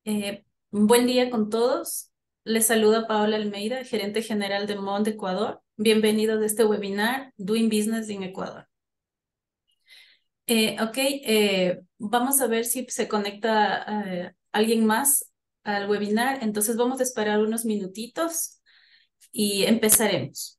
Buen día con todos. Les saluda Paola Almeida, gerente general de Mont Ecuador. Bienvenidos a este webinar Doing Business in Ecuador. Vamos a ver si se conecta alguien más al webinar. Entonces vamos a esperar unos minutitos y empezaremos.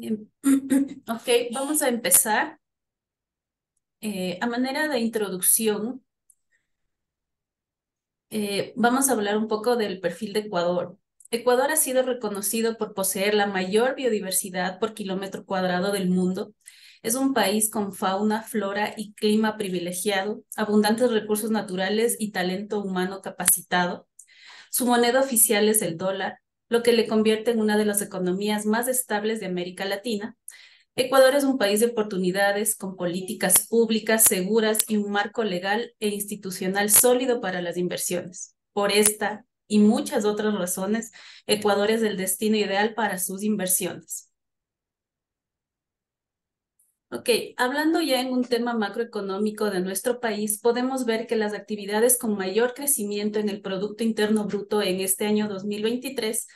Eh, ok, vamos a empezar. A manera de introducción, vamos a hablar un poco del perfil de Ecuador. Ecuador ha sido reconocido por poseer la mayor biodiversidad por kilómetro cuadrado del mundo. Es un país con fauna, flora y clima privilegiado, abundantes recursos naturales y talento humano capacitado. Su moneda oficial es el dólar, lo que le convierte en una de las economías más estables de América Latina. Ecuador es un país de oportunidades, con políticas públicas seguras y un marco legal e institucional sólido para las inversiones. Por esta y muchas otras razones, Ecuador es el destino ideal para sus inversiones. Ok, hablando ya en un tema macroeconómico de nuestro país, podemos ver que las actividades con mayor crecimiento en el Producto Interno Bruto en este año 2023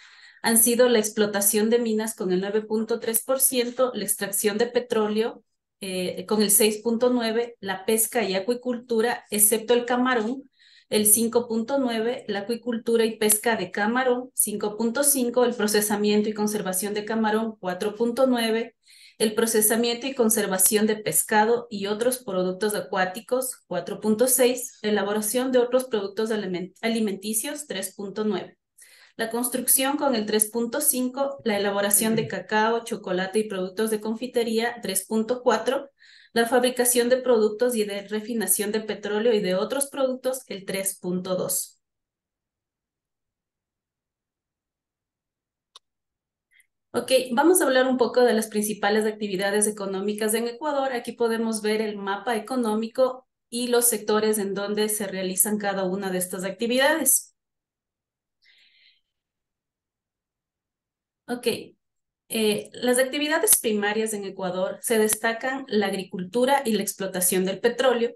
han sido la explotación de minas con el 9,3%, la extracción de petróleo con el 6,9%, la pesca y acuicultura, excepto el camarón, el 5,9%, la acuicultura y pesca de camarón, 5,5%, el procesamiento y conservación de camarón, 4,9%, el procesamiento y conservación de pescado y otros productos acuáticos, 4,6, elaboración de otros productos alimenticios, 3,9. La construcción con el 3,5, la elaboración de cacao, chocolate y productos de confitería, 3,4, la fabricación de productos y de refinación de petróleo y de otros productos, el 3,2. Ok, vamos a hablar un poco de las principales actividades económicas en Ecuador. Aquí podemos ver el mapa económico y los sectores en donde se realizan cada una de estas actividades. Ok, las actividades primarias en Ecuador se destacan la agricultura y la explotación del petróleo.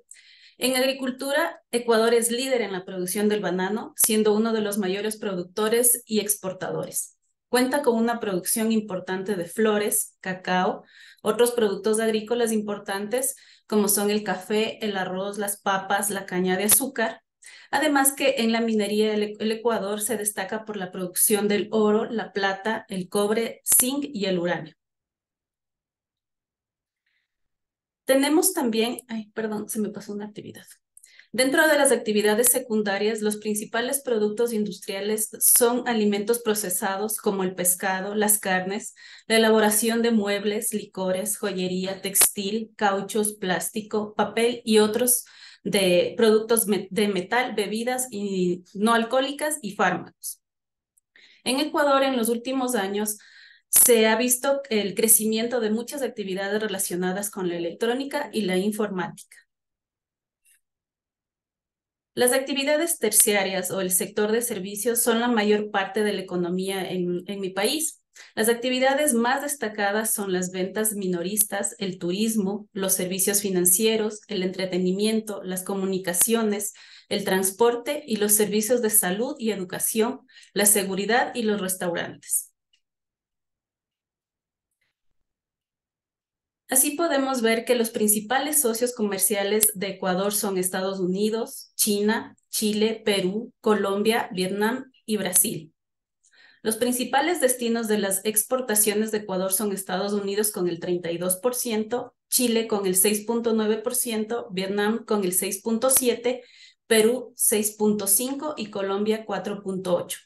En agricultura, Ecuador es líder en la producción del banano, siendo uno de los mayores productores y exportadores. Cuenta con una producción importante de flores, cacao, otros productos agrícolas importantes como son el café, el arroz, las papas, la caña de azúcar. Además que en la minería el Ecuador se destaca por la producción del oro, la plata, el cobre, zinc y el uranio. Tenemos también, ay, perdón, se me pasó una actividad. Dentro de las actividades secundarias, los principales productos industriales son alimentos procesados como el pescado, las carnes, la elaboración de muebles, licores, joyería, textil, cauchos, plástico, papel y otros de productos de metal, bebidas y no alcohólicas y fármacos. En Ecuador, en los últimos años, se ha visto el crecimiento de muchas actividades relacionadas con la electrónica y la informática. Las actividades terciarias o el sector de servicios son la mayor parte de la economía en mi país. Las actividades más destacadas son las ventas minoristas, el turismo, los servicios financieros, el entretenimiento, las comunicaciones, el transporte y los servicios de salud y educación, la seguridad y los restaurantes. Así podemos ver que los principales socios comerciales de Ecuador son Estados Unidos, China, Chile, Perú, Colombia, Vietnam y Brasil. Los principales destinos de las exportaciones de Ecuador son Estados Unidos con el 32%, Chile con el 6.9%, Vietnam con el 6.7%, Perú 6.5% y Colombia 4.8%.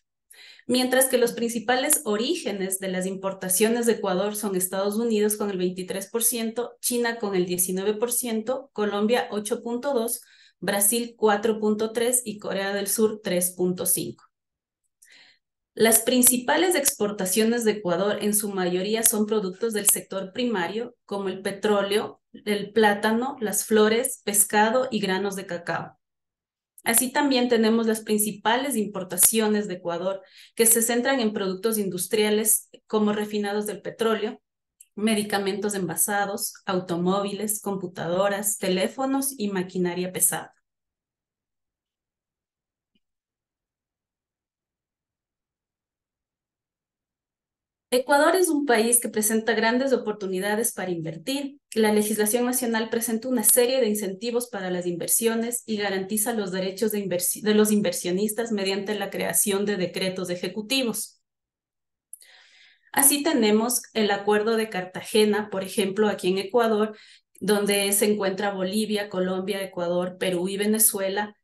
Mientras que los principales orígenes de las importaciones de Ecuador son Estados Unidos con el 23%, China con el 19%, Colombia 8.2%, Brasil 4.3% y Corea del Sur 3.5%. Las principales exportaciones de Ecuador en su mayoría son productos del sector primario, como el petróleo, el plátano, las flores, pescado y granos de cacao. Así también tenemos las principales importaciones de Ecuador, que se centran en productos industriales como refinados del petróleo, medicamentos envasados, automóviles, computadoras, teléfonos y maquinaria pesada. Ecuador es un país que presenta grandes oportunidades para invertir. La legislación nacional presenta una serie de incentivos para las inversiones y garantiza los derechos de los inversionistas mediante la creación de decretos ejecutivos. Así tenemos el Acuerdo de Cartagena, por ejemplo, aquí en Ecuador, donde se encuentra Bolivia, Colombia, Ecuador, Perú y Venezuela.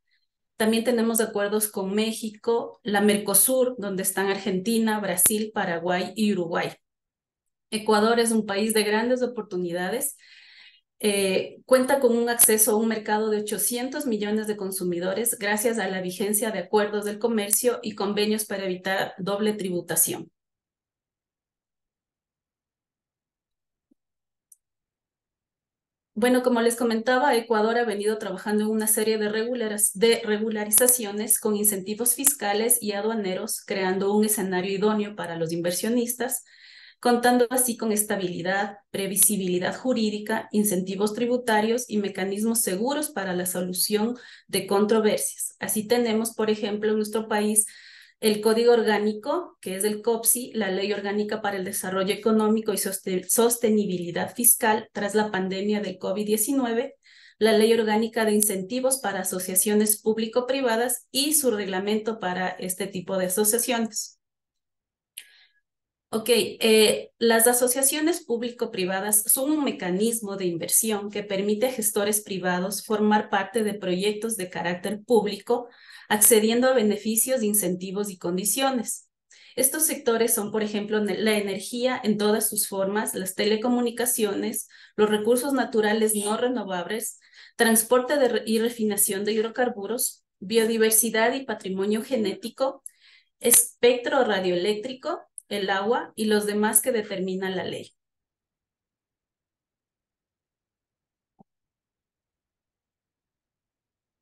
También tenemos acuerdos con México, la Mercosur, donde están Argentina, Brasil, Paraguay y Uruguay. Ecuador es un país de grandes oportunidades. Cuenta con un acceso a un mercado de 800 millones de consumidores gracias a la vigencia de acuerdos del comercio y convenios para evitar doble tributación. Bueno, como les comentaba, Ecuador ha venido trabajando en una serie de regularizaciones con incentivos fiscales y aduaneros, creando un escenario idóneo para los inversionistas, contando así con estabilidad, previsibilidad jurídica, incentivos tributarios y mecanismos seguros para la solución de controversias. Así tenemos, por ejemplo, en nuestro país el Código Orgánico, que es el COPSI, la Ley Orgánica para el Desarrollo Económico y Sostenibilidad Fiscal tras la pandemia del COVID-19, la Ley Orgánica de Incentivos para Asociaciones Público-Privadas y su reglamento para este tipo de asociaciones. Ok, las asociaciones público-privadas son un mecanismo de inversión que permite a gestores privados formar parte de proyectos de carácter público, accediendo a beneficios, incentivos y condiciones. Estos sectores son, por ejemplo, la energía en todas sus formas, las telecomunicaciones, los recursos naturales no renovables, transporte y refinación de hidrocarburos, biodiversidad y patrimonio genético, espectro radioeléctrico, el agua y los demás que determina la ley.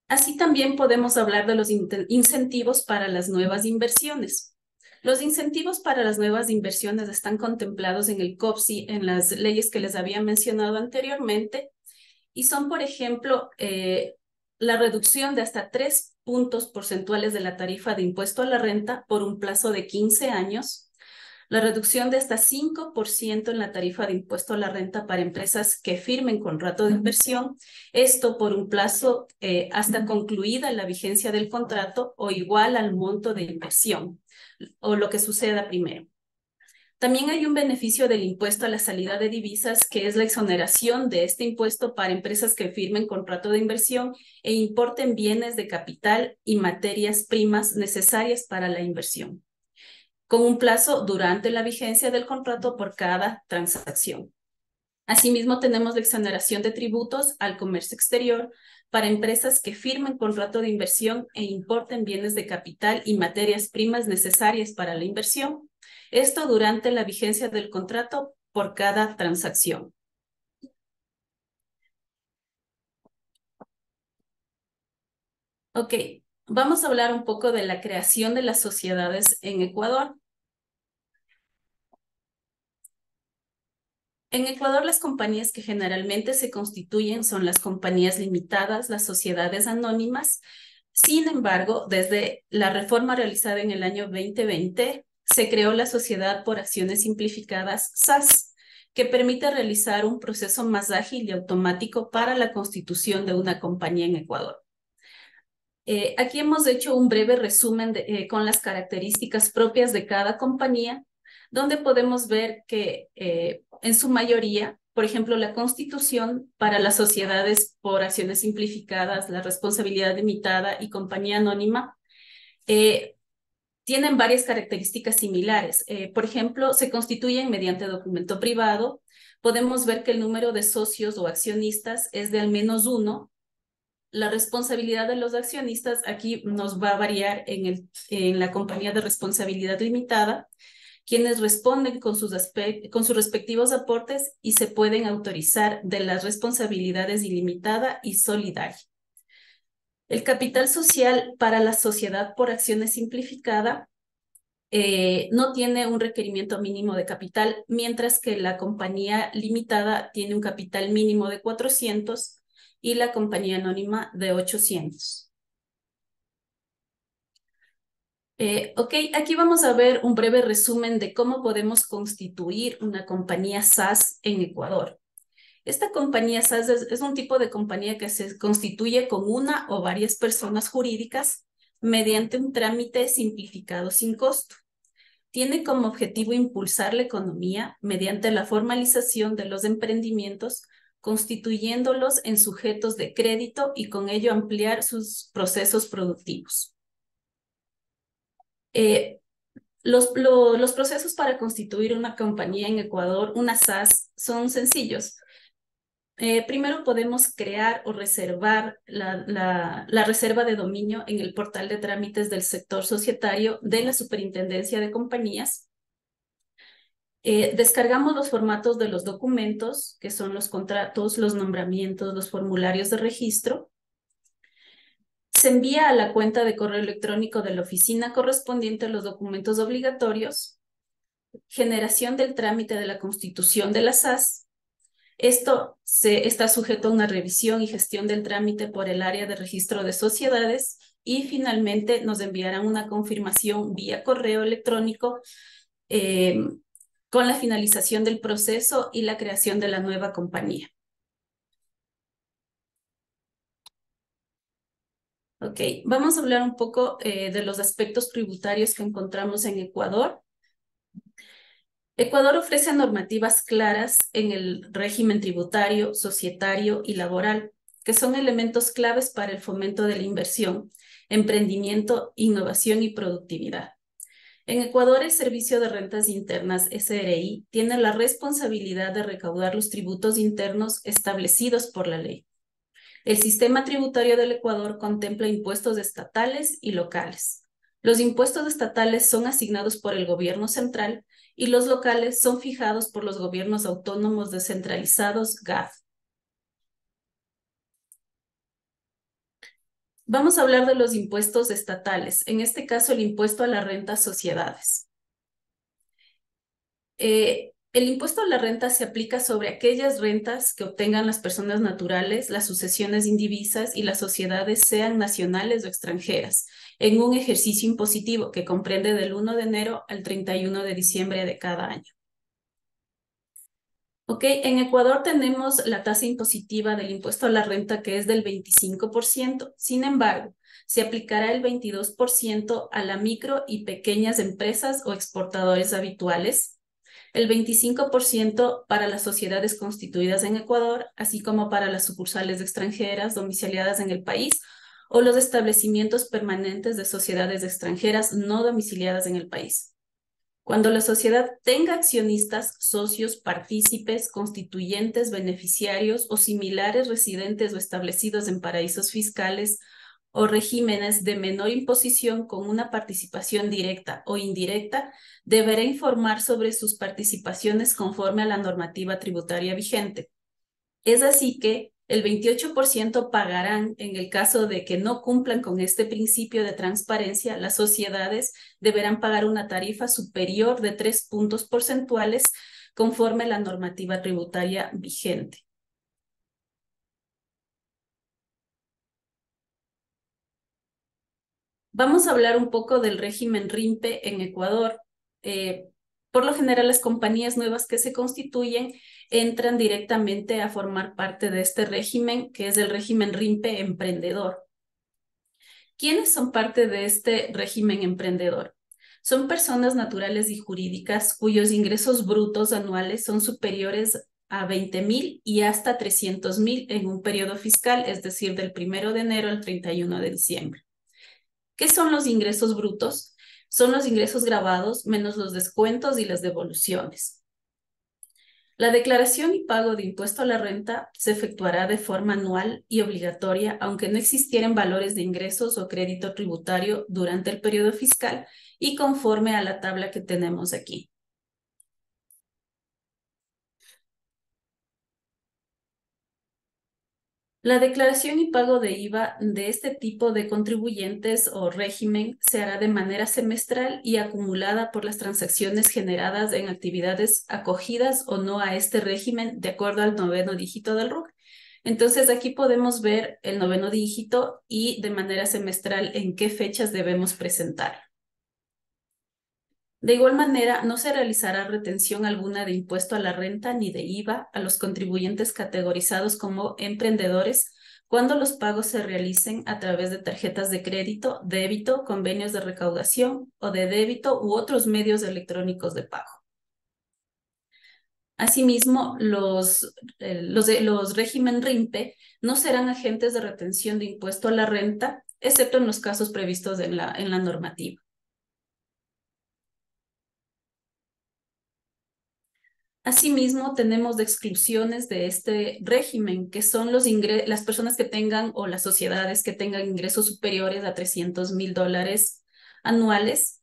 Así también podemos hablar de los incentivos para las nuevas inversiones. Los incentivos para las nuevas inversiones están contemplados en el COPSI, en las leyes que les había mencionado anteriormente, y son, por ejemplo, la reducción de hasta 3 puntos porcentuales de la tarifa de impuesto a la renta por un plazo de 15 años, la reducción de hasta 5% en la tarifa de impuesto a la renta para empresas que firmen contrato de inversión, esto por un plazo hasta concluida la vigencia del contrato o igual al monto de inversión, o lo que suceda primero. También hay un beneficio del impuesto a la salida de divisas, que es la exoneración de este impuesto para empresas que firmen contrato de inversión e importen bienes de capital y materias primas necesarias para la inversión, con un plazo durante la vigencia del contrato por cada transacción. Asimismo, tenemos la exoneración de tributos al comercio exterior para empresas que firmen contrato de inversión e importen bienes de capital y materias primas necesarias para la inversión. Esto durante la vigencia del contrato por cada transacción. Ok, vamos a hablar un poco de la creación de las sociedades en Ecuador. En Ecuador, las compañías que generalmente se constituyen son las compañías limitadas, las sociedades anónimas. Sin embargo, desde la reforma realizada en el año 2020, se creó la Sociedad por Acciones Simplificadas, SAS, que permite realizar un proceso más ágil y automático para la constitución de una compañía en Ecuador. Aquí hemos hecho un breve resumen con las características propias de cada compañía, donde podemos ver que en su mayoría, por ejemplo, la constitución para las sociedades por acciones simplificadas, la responsabilidad limitada y compañía anónima, tienen varias características similares. Por ejemplo, se constituyen mediante documento privado. Podemos ver que el número de socios o accionistas es de al menos uno. La responsabilidad de los accionistas aquí nos va a variar en la compañía de responsabilidad limitada, quienes responden con sus respectivos aportes y se pueden autorizar de las responsabilidades ilimitada y solidaria. El capital social para la sociedad por acciones simplificada no tiene un requerimiento mínimo de capital, mientras que la compañía limitada tiene un capital mínimo de 400 y la compañía anónima de 800. Ok, aquí vamos a ver un breve resumen de cómo podemos constituir una compañía SAS en Ecuador. Esta compañía SAS es un tipo de compañía que se constituye con una o varias personas jurídicas mediante un trámite simplificado sin costo. Tiene como objetivo impulsar la economía mediante la formalización de los emprendimientos, constituyéndolos en sujetos de crédito y con ello ampliar sus procesos productivos. Los procesos para constituir una compañía en Ecuador, una SAS, son sencillos. Primero podemos crear o reservar la reserva de dominio en el portal de trámites del sector societario de la Superintendencia de Compañías. Descargamos los formatos de los documentos, que son los contratos, los nombramientos, los formularios de registro. Se envía a la cuenta de correo electrónico de la oficina correspondiente los documentos obligatorios. Generación del trámite de la constitución de la SAS. Esto está sujeto a una revisión y gestión del trámite por el área de registro de sociedades y finalmente nos enviarán una confirmación vía correo electrónico con la finalización del proceso y la creación de la nueva compañía. Ok, vamos a hablar un poco de los aspectos tributarios que encontramos en Ecuador. Ecuador ofrece normativas claras en el régimen tributario, societario y laboral, que son elementos claves para el fomento de la inversión, emprendimiento, innovación y productividad. En Ecuador, el Servicio de Rentas Internas, SRI, tiene la responsabilidad de recaudar los tributos internos establecidos por la ley. El sistema tributario del Ecuador contempla impuestos estatales y locales. Los impuestos estatales son asignados por el gobierno central y los locales son fijados por los gobiernos autónomos descentralizados, GAD. Vamos a hablar de los impuestos estatales, en este caso el impuesto a la renta a sociedades. El impuesto a la renta se aplica sobre aquellas rentas que obtengan las personas naturales, las sucesiones indivisas y las sociedades, sean nacionales o extranjeras, en un ejercicio impositivo que comprende del 1 de enero al 31 de diciembre de cada año. Ok, en Ecuador tenemos la tasa impositiva del impuesto a la renta que es del 25%. Sin embargo, se aplicará el 22% a la micro y pequeñas empresas o exportadores habituales, el 25% para las sociedades constituidas en Ecuador, así como para las sucursales extranjeras domiciliadas en el país o los establecimientos permanentes de sociedades extranjeras no domiciliadas en el país. Cuando la sociedad tenga accionistas, socios, partícipes, constituyentes, beneficiarios o similares residentes o establecidos en paraísos fiscales o regímenes de menor imposición con una participación directa o indirecta, deberá informar sobre sus participaciones conforme a la normativa tributaria vigente. Es así que el 28% pagarán en el caso de que no cumplan con este principio de transparencia. Las sociedades deberán pagar una tarifa superior de 3 puntos porcentuales conforme a la normativa tributaria vigente. Vamos a hablar un poco del régimen RIMPE en Ecuador. Por lo general, las compañías nuevas que se constituyen entran directamente a formar parte de este régimen, que es el régimen RIMPE emprendedor. ¿Quiénes son parte de este régimen emprendedor? Son personas naturales y jurídicas cuyos ingresos brutos anuales son superiores a 20,000 y hasta 300,000 en un periodo fiscal, es decir, del 1 de enero al 31 de diciembre. ¿Qué son los ingresos brutos? Son los ingresos grabados menos los descuentos y las devoluciones. La declaración y pago de impuesto a la renta se efectuará de forma anual y obligatoria, aunque no existieran valores de ingresos o crédito tributario durante el periodo fiscal y conforme a la tabla que tenemos aquí. La declaración y pago de IVA de este tipo de contribuyentes o régimen se hará de manera semestral y acumulada por las transacciones generadas en actividades acogidas o no a este régimen de acuerdo al 9º dígito del RUC. Entonces aquí podemos ver el 9º dígito y de manera semestral en qué fechas debemos presentar. De igual manera, no se realizará retención alguna de impuesto a la renta ni de IVA a los contribuyentes categorizados como emprendedores cuando los pagos se realicen a través de tarjetas de crédito, débito, convenios de recaudación o de débito u otros medios electrónicos de pago. Asimismo, los régimen RIMPE no serán agentes de retención de impuesto a la renta, excepto en los casos previstos en la normativa. Asimismo, tenemos de exclusiones de este régimen, que son las personas que tengan o las sociedades que tengan ingresos superiores a $300,000 anuales,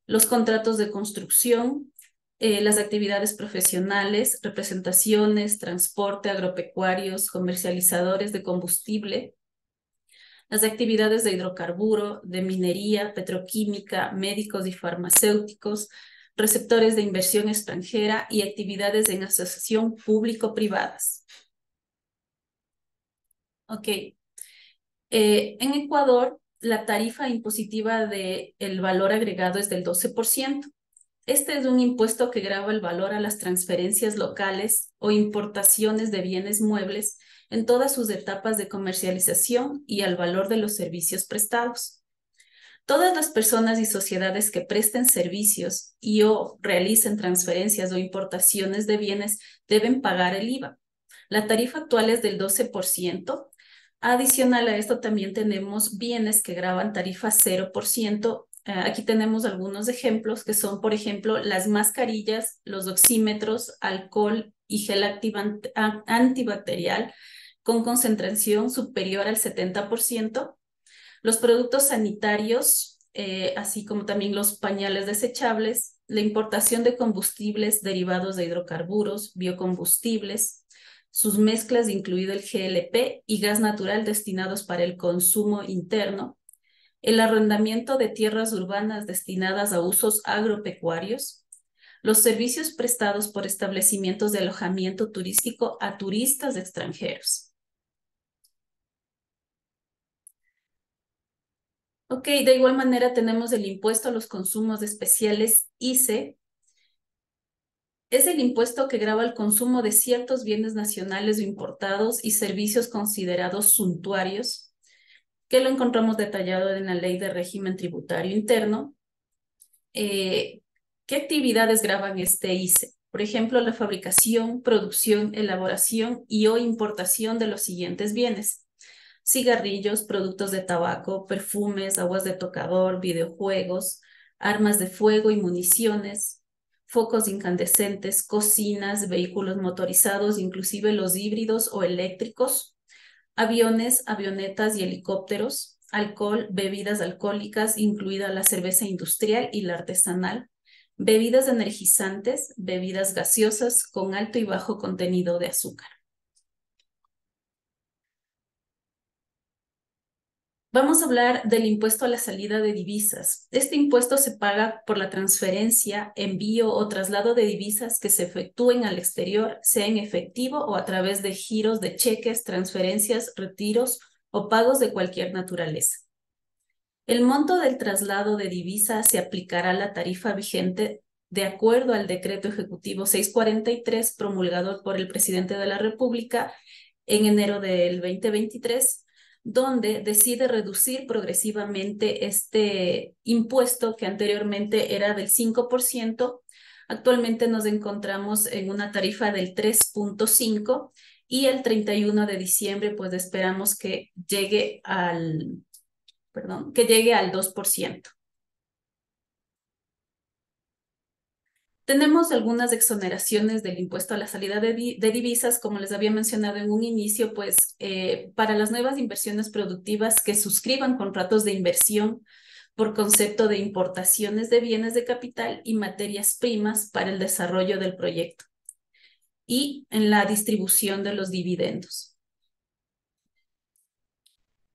los contratos de construcción, las actividades profesionales, representaciones, transporte, agropecuarios, comercializadores de combustible, las actividades de hidrocarburo, de minería, petroquímica, médicos y farmacéuticos, receptores de inversión extranjera y actividades en asociación público-privadas. Ok. En Ecuador, la tarifa impositiva del valor agregado es del 12%. Este es un impuesto que grava el valor a las transferencias locales o importaciones de bienes muebles en todas sus etapas de comercialización y al valor de los servicios prestados. Todas las personas y sociedades que presten servicios y o realicen transferencias o importaciones de bienes deben pagar el IVA. La tarifa actual es del 12%. Adicional a esto también tenemos bienes que gravan tarifa 0%. Aquí tenemos algunos ejemplos que son, por ejemplo, las mascarillas, los oxímetros, alcohol y gel antibacterial con concentración superior al 70%. Los productos sanitarios, así como también los pañales desechables, la importación de combustibles derivados de hidrocarburos, biocombustibles, sus mezclas, incluido el GLP y gas natural destinados para el consumo interno, el arrendamiento de tierras urbanas destinadas a usos agropecuarios, los servicios prestados por establecimientos de alojamiento turístico a turistas extranjeros. Ok, de igual manera tenemos el impuesto a los consumos especiales ICE. Es el impuesto que grava el consumo de ciertos bienes nacionales o importados y servicios considerados suntuarios, que lo encontramos detallado en la Ley de Régimen Tributario Interno. ¿Qué actividades gravan este ICE? Por ejemplo, la fabricación, producción, elaboración y o importación de los siguientes bienes: cigarrillos, productos de tabaco, perfumes, aguas de tocador, videojuegos, armas de fuego y municiones, focos incandescentes, cocinas, vehículos motorizados, inclusive los híbridos o eléctricos, aviones, avionetas y helicópteros, alcohol, bebidas alcohólicas, incluida la cerveza industrial y la artesanal, bebidas energizantes, bebidas gaseosas con alto y bajo contenido de azúcar. Vamos a hablar del impuesto a la salida de divisas. Este impuesto se paga por la transferencia, envío o traslado de divisas que se efectúen al exterior, sea en efectivo o a través de giros de cheques, transferencias, retiros o pagos de cualquier naturaleza. El monto del traslado de divisa se aplicará a la tarifa vigente de acuerdo al Decreto Ejecutivo 643 promulgado por el Presidente de la República en enero del 2023, donde decide reducir progresivamente este impuesto que anteriormente era del 5%. Actualmente nos encontramos en una tarifa del 3.5 y el 31 de diciembre pues esperamos que llegue al 2%. Tenemos algunas exoneraciones del impuesto a la salida de divisas, como les había mencionado en un inicio, pues para las nuevas inversiones productivas que suscriban contratos de inversión por concepto de importaciones de bienes de capital y materias primas para el desarrollo del proyecto y en la distribución de los dividendos.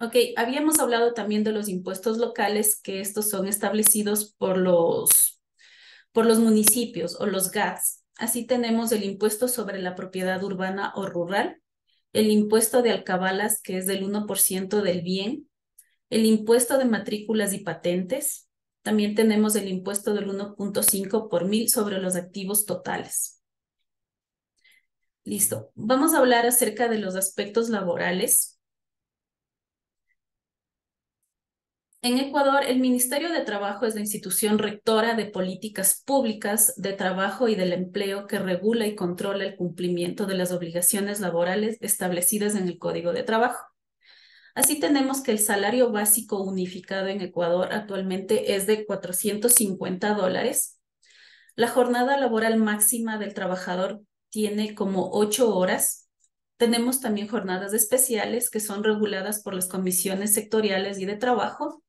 Ok, habíamos hablado también de los impuestos locales, que estos son establecidos por los municipios o los GATS. Así tenemos el impuesto sobre la propiedad urbana o rural, el impuesto de alcabalas, que es del 1% del bien, el impuesto de matrículas y patentes. También tenemos el impuesto del 1.5 por mil sobre los activos totales. Listo. Vamos a hablar acerca de los aspectos laborales. En Ecuador, el Ministerio de Trabajo es la institución rectora de políticas públicas de trabajo y del empleo que regula y controla el cumplimiento de las obligaciones laborales establecidas en el Código de Trabajo. Así tenemos que el salario básico unificado en Ecuador actualmente es de $450. La jornada laboral máxima del trabajador tiene como 8 horas. Tenemos también jornadas especiales que son reguladas por las comisiones sectoriales y de trabajo.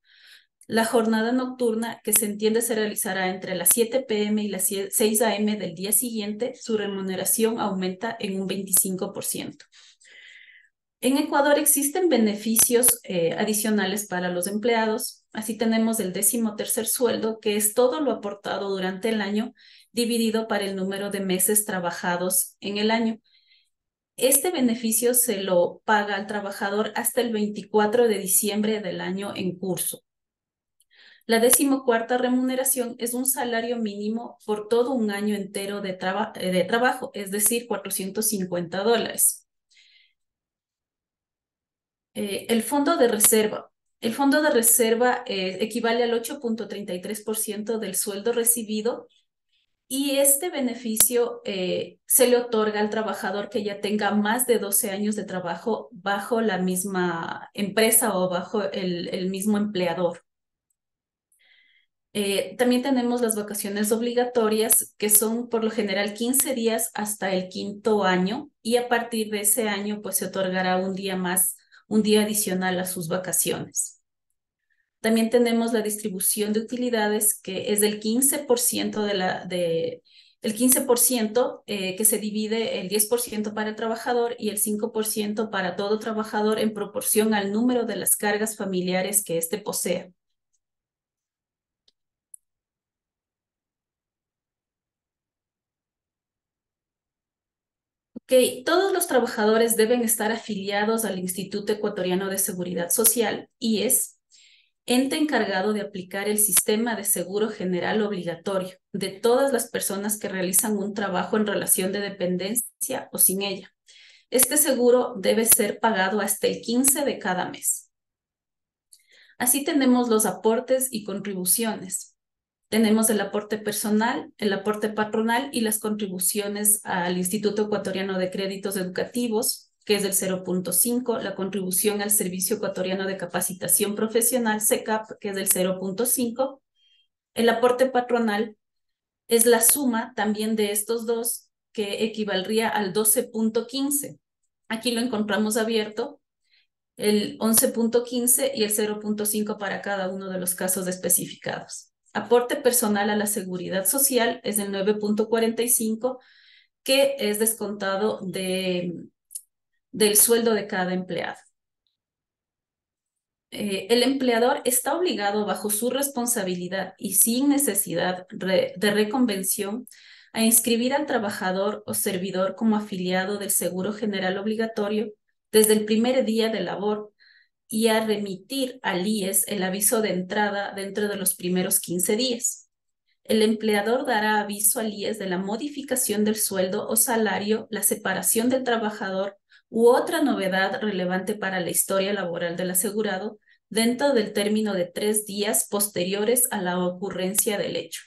La jornada nocturna, que se entiende se realizará entre las 7 p.m. y las 6 a.m. del día siguiente, su remuneración aumenta en un 25%. En Ecuador existen beneficios adicionales para los empleados. Así tenemos el 13º sueldo, que es todo lo aportado durante el año, dividido para el número de meses trabajados en el año. Este beneficio se lo paga al trabajador hasta el 24 de diciembre del año en curso. La 14ª remuneración es un salario mínimo por todo un año entero de trabajo, es decir, $450. El fondo de reserva. El fondo de reserva equivale al 8.33% del sueldo recibido y este beneficio se le otorga al trabajador que ya tenga más de 12 años de trabajo bajo la misma empresa o bajo el mismo empleador. También tenemos las vacaciones obligatorias, que son por lo general 15 días hasta el 5.º año, y a partir de ese año pues se otorgará un día más, un día adicional a sus vacaciones. También tenemos la distribución de utilidades, que es del 15% el 15% que se divide el 10% para el trabajador y el 5% para todo trabajador en proporción al número de las cargas familiares que éste posea. Ok, todos los trabajadores deben estar afiliados al Instituto Ecuatoriano de Seguridad Social, IES, ente encargado de aplicar el sistema de seguro general obligatorio de todas las personas que realizan un trabajo en relación de dependencia o sin ella. Este seguro debe ser pagado hasta el 15 de cada mes. Así tenemos los aportes y contribuciones. Tenemos el aporte personal, el aporte patronal y las contribuciones al Instituto Ecuatoriano de Créditos Educativos, que es del 0.5, la contribución al Servicio Ecuatoriano de Capacitación Profesional, SECAP, que es del 0.5. El aporte patronal es la suma también de estos dos, que equivaldría al 12.15. Aquí lo encontramos abierto, el 11.15 y el 0.5 para cada uno de los casos especificados. Aporte personal a la seguridad social es el 9.45, que es descontado del sueldo de cada empleado. El empleador está obligado bajo su responsabilidad y sin necesidad de reconvención a inscribir al trabajador o servidor como afiliado del Seguro General Obligatorio desde el primer día de labor y a remitir al IES el aviso de entrada dentro de los primeros 15 días. El empleador dará aviso al IES de la modificación del sueldo o salario, la separación del trabajador u otra novedad relevante para la historia laboral del asegurado dentro del término de 3 días posteriores a la ocurrencia del hecho.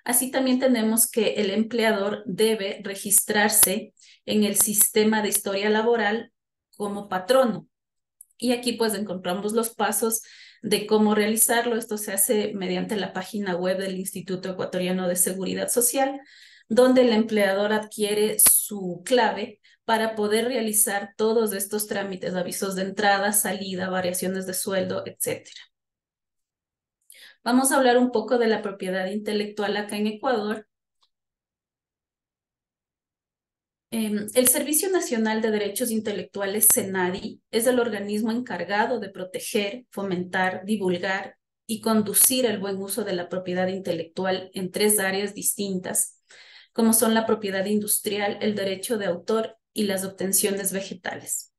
Así también tenemos que el empleador debe registrarse en el sistema de historia laboral como patrono. Y aquí pues encontramos los pasos de cómo realizarlo. Esto se hace mediante la página web del Instituto Ecuatoriano de Seguridad Social, donde el empleador adquiere su clave para poder realizar todos estos trámites, avisos de entrada, salida, variaciones de sueldo, etcétera. Vamos a hablar un poco de la propiedad intelectual acá en Ecuador. El Servicio Nacional de Derechos Intelectuales, SENADI, es el organismo encargado de proteger, fomentar, divulgar y conducir el buen uso de la propiedad intelectual en 3 áreas distintas, como son la propiedad industrial, el derecho de autor y las obtenciones vegetales.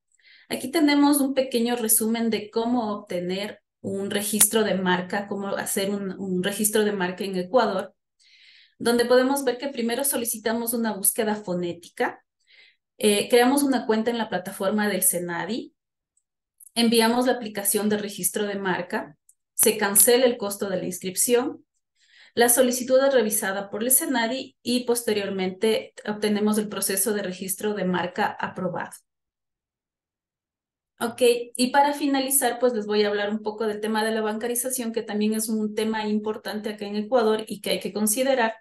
Aquí tenemos un pequeño resumen de cómo obtener un registro de marca, cómo hacer un registro de marca en Ecuador, donde podemos ver que primero solicitamos una búsqueda fonética. Creamos una cuenta en la plataforma del SENADI, enviamos la aplicación de registro de marca, se cancela el costo de la inscripción, la solicitud es revisada por el SENADI y posteriormente obtenemos el proceso de registro de marca aprobado. Ok, y para finalizar, pues les voy a hablar un poco del tema de la bancarización, que también es un tema importante acá en Ecuador y que hay que considerar.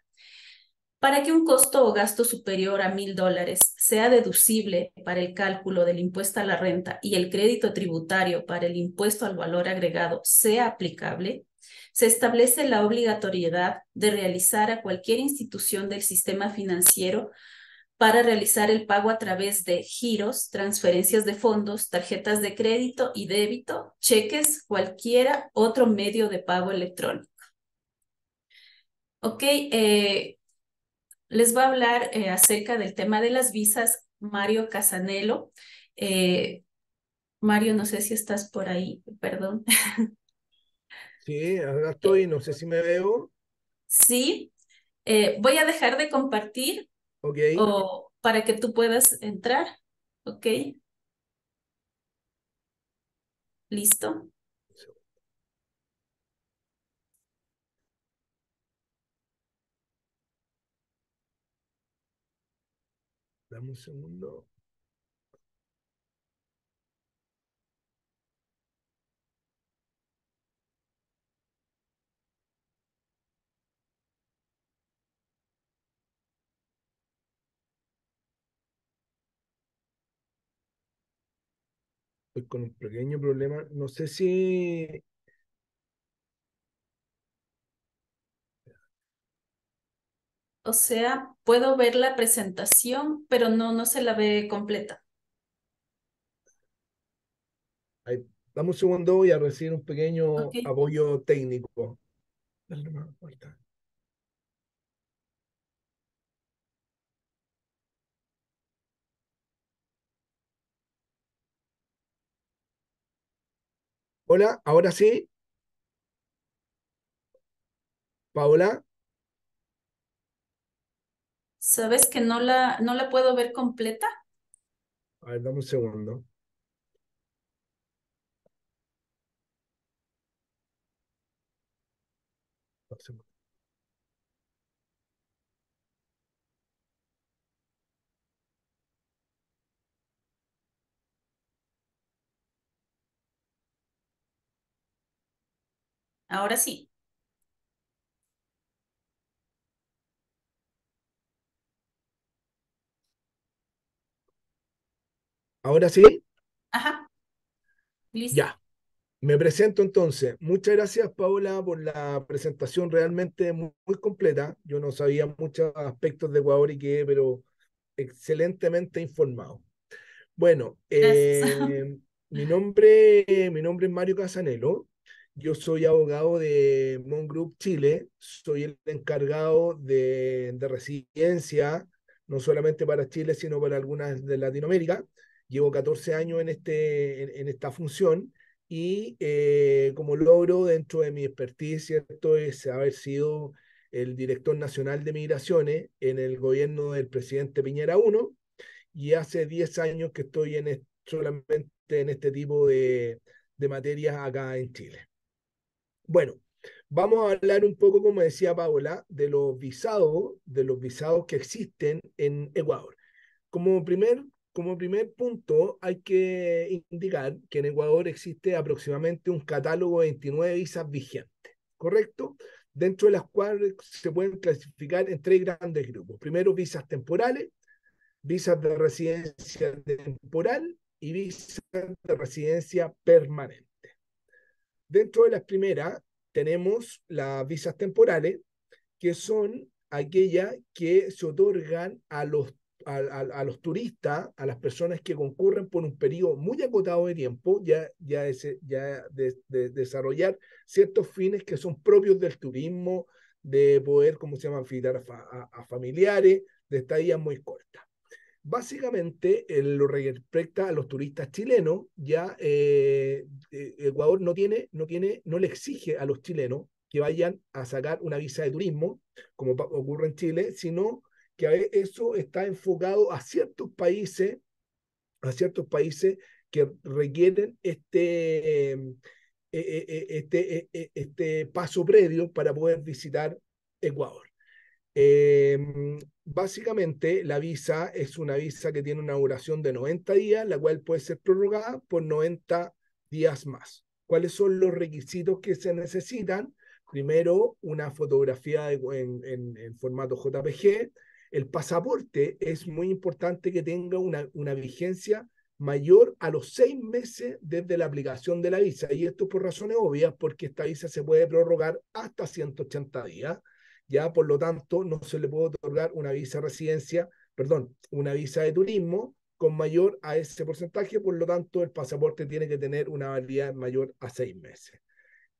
Para que un costo o gasto superior a $1,000 sea deducible para el cálculo del impuesto a la renta y el crédito tributario para el impuesto al valor agregado sea aplicable, se establece la obligatoriedad de realizar a cualquier institución del sistema financiero para realizar el pago a través de giros, transferencias de fondos, tarjetas de crédito y débito, cheques, cualquiera otro medio de pago electrónico. Ok, les va a hablar acerca del tema de las visas Mario Casanelo. Mario, no sé si estás por ahí, perdón. Sí, acá Eh, estoy, no sé si me veo. sí, voy a dejar de compartir Ok, o para que tú puedas entrar. Ok, listo. dame un segundo. Estoy con un pequeño problema. No sé si O sea, puedo ver la presentación, pero no se la ve completa. ay, dame un segundo, voy a recibir un Ok, pequeño apoyo técnico. Dale nomás, ahorita. Hola, ahora sí, Paola. ¿sabes que no la puedo ver completa? A ver, dame un segundo. Dame un segundo. Ahora sí. Ahora sí, Ajá, listo. ya. Me presento entonces. Muchas gracias, Paola, por la presentación realmente muy, muy completa. Yo no sabía muchos aspectos de Ecuador y quedé, pero excelentemente informado. Bueno, Gracias. mi nombre es Mario Casanelo. Yo soy abogado de Mon Group Chile. Soy el encargado de residencia, no solamente para Chile, sino para algunas de Latinoamérica. Llevo 14 años en esta función y como logro dentro de mi expertise, ¿cierto? Es haber sido el director nacional de migraciones en el gobierno del presidente Piñera 1 y hace 10 años que estoy solamente en este tipo de materias acá en Chile. Bueno, vamos a hablar un poco, como decía Paola, de los visados que existen en Ecuador. Como primer, como primer punto, hay que indicar que en Ecuador existe aproximadamente un catálogo de 29 visas vigentes, ¿correcto? Dentro de las cuales se pueden clasificar en tres grandes grupos. Primero, visas temporales, visas de residencia temporal y visas de residencia permanente. Dentro de las primeras tenemos las visas temporales, que son aquellas que se otorgan a los turistas, a las personas que concurren por un periodo muy acotado de tiempo, desarrollar ciertos fines que son propios del turismo, de poder, ¿cómo se llama?, visitar a familiares, de estadías muy cortas. Básicamente, lo respecta a los turistas chilenos, Ecuador no le exige a los chilenos que vayan a sacar una visa de turismo, como ocurre en Chile, sino que eso está enfocado a ciertos países que requieren este paso previo para poder visitar Ecuador. Eh, Básicamente, la visa es una visa que tiene una duración de 90 días, la cual puede ser prorrogada por 90 días más. ¿Cuáles son los requisitos que se necesitan? Primero, una fotografía en formato JPG. El pasaporte es muy importante que tenga una vigencia mayor a los 6 meses desde la aplicación de la visa. Y esto por razones obvias, porque esta visa se puede prorrogar hasta 180 días. Ya, por lo tanto, no se le puede otorgar una visa de residencia, perdón, una visa de turismo con mayor a ese porcentaje, por lo tanto, el pasaporte tiene que tener una validez mayor a 6 meses.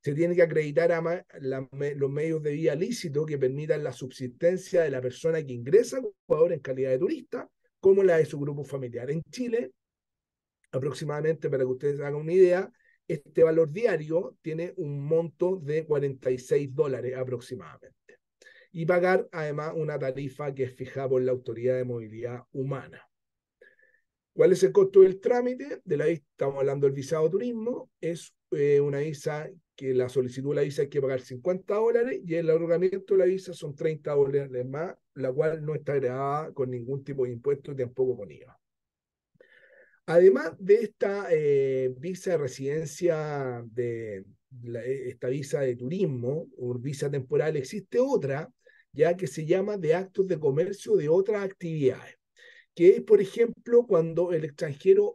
Se tiene que acreditar los medios de vida lícitos que permitan la subsistencia de la persona que ingresa a Ecuador en calidad de turista, como la de su grupo familiar. En Chile, aproximadamente, para que ustedes hagan una idea, este valor diario tiene un monto de $46 aproximadamente. Y pagar además una tarifa que es fijada por la Autoridad de Movilidad Humana. ¿Cuál es el costo del trámite? Estamos hablando del visado turismo, es una visa que la solicitud de la visa hay que pagar $50 y el otorgamiento de la visa son $30 más, la cual no está grabada con ningún tipo de impuesto y tampoco con IVA. Además de esta visa de residencia, esta visa de turismo o visa temporal, existe otra ya que se llama de actos de comercio de otras actividades, que es, por ejemplo, cuando el extranjero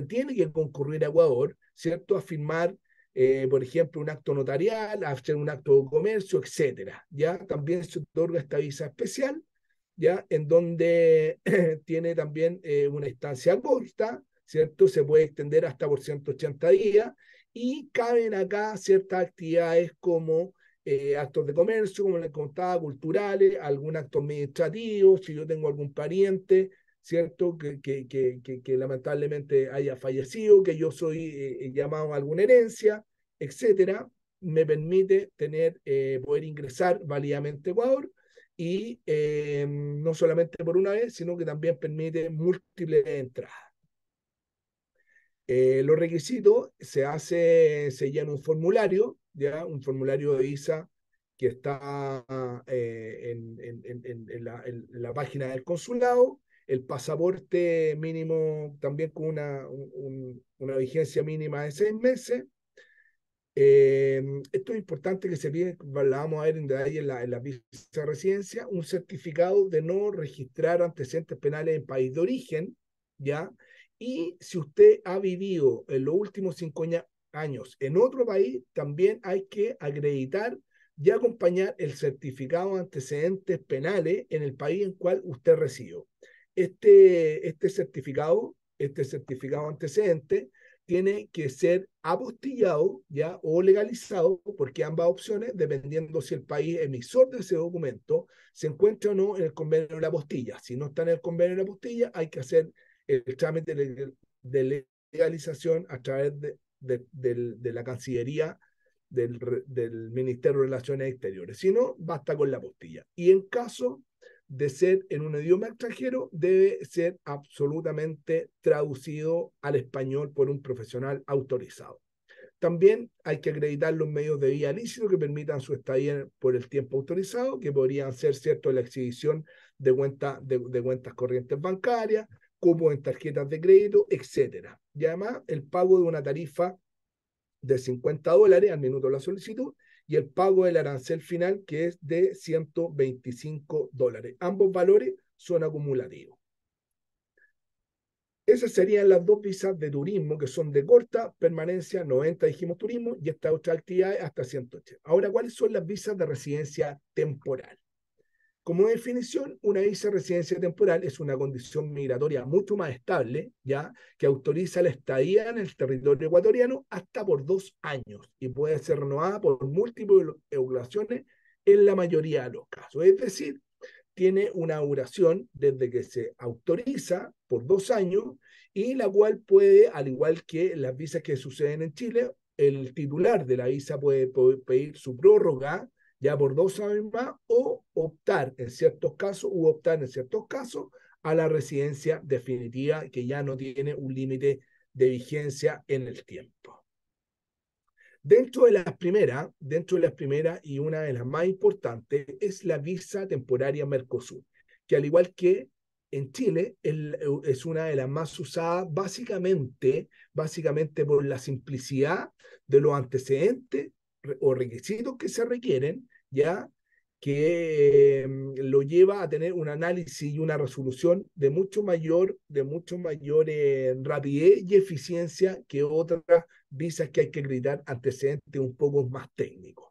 tiene que concurrir a Ecuador, ¿cierto?, a firmar, por ejemplo, un acto notarial, a hacer un acto de comercio, etcétera. Ya también se otorga esta visa especial, ya en donde tiene también una instancia corta, ¿cierto? Se puede extender hasta por 180 días y caben acá ciertas actividades como actos de comercio, como les contaba, culturales, algún acto administrativo, si yo tengo algún pariente, ¿cierto? Que lamentablemente haya fallecido, que yo soy llamado a alguna herencia, etcétera, me permite poder ingresar válidamente a Ecuador y no solamente por una vez, sino que también permite múltiples entradas. Los requisitos se llena un formulario, ¿ya? Un formulario de visa que está en la página del consulado, el pasaporte mínimo también con una vigencia mínima de 6 meses. Esto es importante que se pide, la vamos a ver en detalle en la visa de residencia, un certificado de no registrar antecedentes penales en país de origen, ¿ya? Y si usted ha vivido en los últimos 5 años en otro país, también hay que acreditar y acompañar el certificado de antecedentes penales en el país en cual usted reside. Este certificado antecedente tiene que ser apostillado, ¿ya?, o legalizado, porque ambas opciones, dependiendo si el país emisor de ese documento se encuentra o no en el convenio de la apostilla. Si no está en el convenio de la apostilla, hay que hacer el trámite de legalización a través de la Cancillería del Ministerio de Relaciones Exteriores. Si no, basta con la apostilla. Y en caso de ser en un idioma extranjero debe ser absolutamente traducido al español por un profesional autorizado. También hay que acreditar los medios de vía lícito que permitan su estadía por el tiempo autorizado, que podrían ser, ¿cierto?, la exhibición de cuentas corrientes bancarias, como en tarjetas de crédito, etcétera. Y además, el pago de una tarifa de $50 al minuto de la solicitud y el pago del arancel final, que es de $125. Ambos valores son acumulativos. Esas serían las dos visas de turismo que son de corta permanencia, 90 dijimos turismo, y estas otras actividades hasta 180. Ahora, ¿cuáles son las visas de residencia temporal? Como definición, una visa de residencia temporal es una condición migratoria mucho más estable, ¿ya?, que autoriza la estadía en el territorio ecuatoriano hasta por 2 años y puede ser renovada por múltiples ocasiones en la mayoría de los casos. Es decir, tiene una duración desde que se autoriza por 2 años y la cual puede, al igual que las visas que suceden en Chile, el titular de la visa puede pedir su prórroga ya por 2 años más o optar en ciertos casos a la residencia definitiva que ya no tiene un límite de vigencia en el tiempo. Dentro de las primeras y una de las más importantes es la visa temporaria Mercosur, que al igual que en Chile es una de las más usadas básicamente por la simplicidad de los antecedentes o requisitos que se requieren, ya que lo lleva a tener un análisis y una resolución de mucho mayor rapidez y eficiencia que otras visas que hay que acreditar antecedentes un poco más técnicos.